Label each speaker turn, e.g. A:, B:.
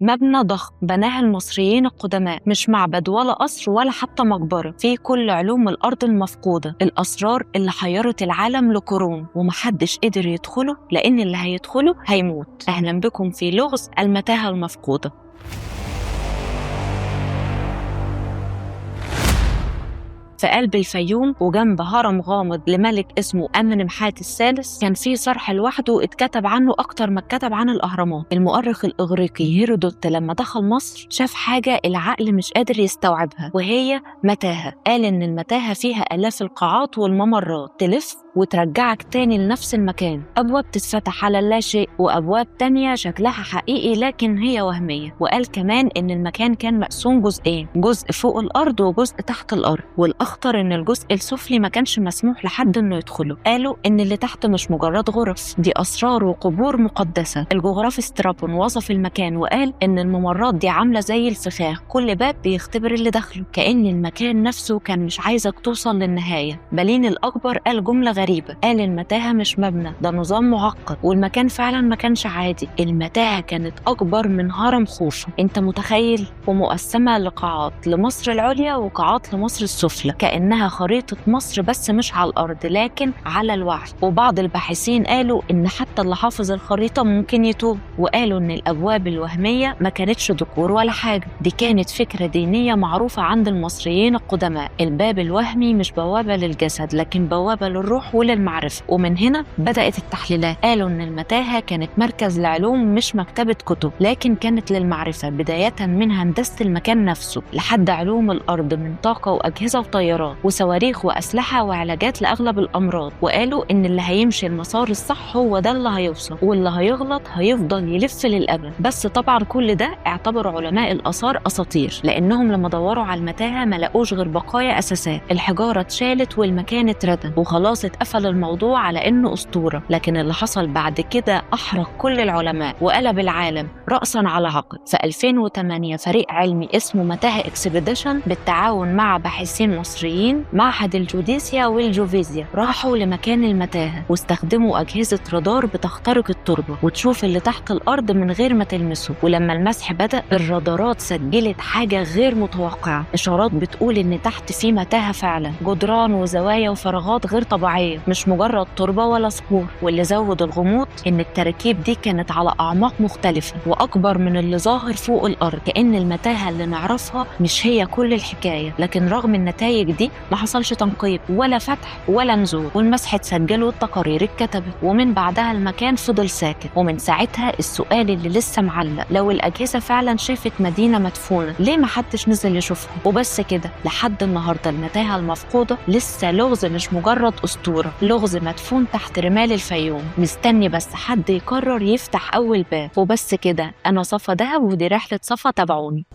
A: مبنى ضخم بناه المصريين القدماء، مش معبد ولا قصر ولا حتى مقبرة، فيه كل علوم الأرض المفقودة، الأسرار اللي حيرت العالم لقرون ومحدش قدر يدخله لأن اللي هيدخله هيموت. أهلا بكم في لغز المتاهة المفقودة. في قلب الفيوم وجنب هرم غامض لملك اسمه أمنمحات الثالث، كان فيه صرح لوحده اتكتب عنه أكتر ما اتكتب عن الأهرامات. المؤرخ الإغريقي هيرودوت لما دخل مصر شاف حاجة العقل مش قادر يستوعبها، وهي متاهة. قال إن المتاهة فيها آلاف القاعات والممرات تلف وترجعك تاني لنفس المكان، أبواب تتفتح على اللاشيء وأبواب تانية شكلها حقيقي لكن هي وهمية. وقال كمان إن المكان كان مقسوم جزئين، جزء فوق الأرض وجزء تحت الأرض، والأخطر إن الجزء السفلي ما كانش مسموح لحد إنه يدخله. قالوا إن اللي تحت مش مجرد غرف، دي أسرار وقبور مقدسة. الجغرافي سترابون وصف المكان وقال إن الممرات دي عاملة زي الفخاخ، كل باب بيختبر اللي داخله، كأن المكان نفسه كان مش عايزك توصل للنهاية. بلين الأكبر قال جملة غريبة، قال المتاهة مش مبنى، ده نظام معقد. والمكان فعلا ما كانش عادي، المتاهة كانت أكبر من هرم خوفو. انت متخيل؟ ومقسمة لقاعات لمصر العليا وقاعات لمصر السفلى، كأنها خريطة مصر بس مش على الأرض لكن على الوحي. وبعض الباحثين قالوا إن حتى اللي حافظ الخريطة ممكن يتوه، وقالوا إن الأبواب الوهمية ما كانتش ديكور ولا حاجة، دي كانت فكرة دينية معروفة عند المصريين القدماء. الباب الوهمي مش بوابة للجسد لكن بوابة للروح وللمعرفة. ومن هنا بدأت التحليلات، قالوا إن المتاهة كانت مركز لعلوم مش مكتبة كتب، لكن كانت للمعرفة، بداية من هندسة المكان نفسه لحد علوم الأرض من طاقة وأجهزة وطيارات وصواريخ وأسلحة وعلاجات لأغلب الأمراض. وقالوا إن اللي هيمشي المسار الصح هو ده اللي هيوصل، واللي هيغلط هيفضل يلف للأبد. بس طبعا كل ده اعتبر علماء الآثار أساطير، لأنهم لما دوروا على المتاهة ما لقوش غير بقايا أساسات، الحجارة اتشالت والمكان اتردم وخلاص اتقفل الموضوع على إنه أسطورة. لكن اللي حصل بعد كده أحرق كل العلماء وقلب العالم رأسا على عقب. في 2008 فريق علمي اسمه متاهة اكسبيديشن بالتعاون مع باحثين مصريين معهد الجوديسيا والجوفيزيا راحوا لمكان المتاهة واستخدموا أجهزة رادار بتخترق التربة وتشوف اللي تحت الأرض من غير ما تلمسه. ولما المسح بدأ الرادارات سجلت حاجة غير متوقعة، إشارات بتقول إن تحت في متاهة فعلا، جدران وزوايا وفراغات غير طبيعية، مش مجرد تربة ولا صخور. واللي زود الغموض إن التراكيب دي كانت على أعماق مختلفة وأكبر من اللي ظاهر فوق الأرض، كأن المتاهة اللي نعرفها مش هي كل الحكاية. لكن رغم النتائج دي ما حصلش تنقيب ولا فتح ولا نزول، والمسح اتسجل والتقارير اتكتبت، ومن بعدها المكان فضل ساكت. ومن ساعتها السؤال اللي لسه معلق، لو الأجهزة فعلا شافت مدينة مدفونة ليه ما حدش نزل يشوفها؟ وبس كده لحد النهاردة المتاهة المفقودة لسه لغز، مش مجرد أسطورة، لغز مدفون تحت رمال الفيوم، مستني بس حد يقرر يفتح أول باب. وبس كده، أنا صفا دهب ودي رحلة صفا، تابعوني.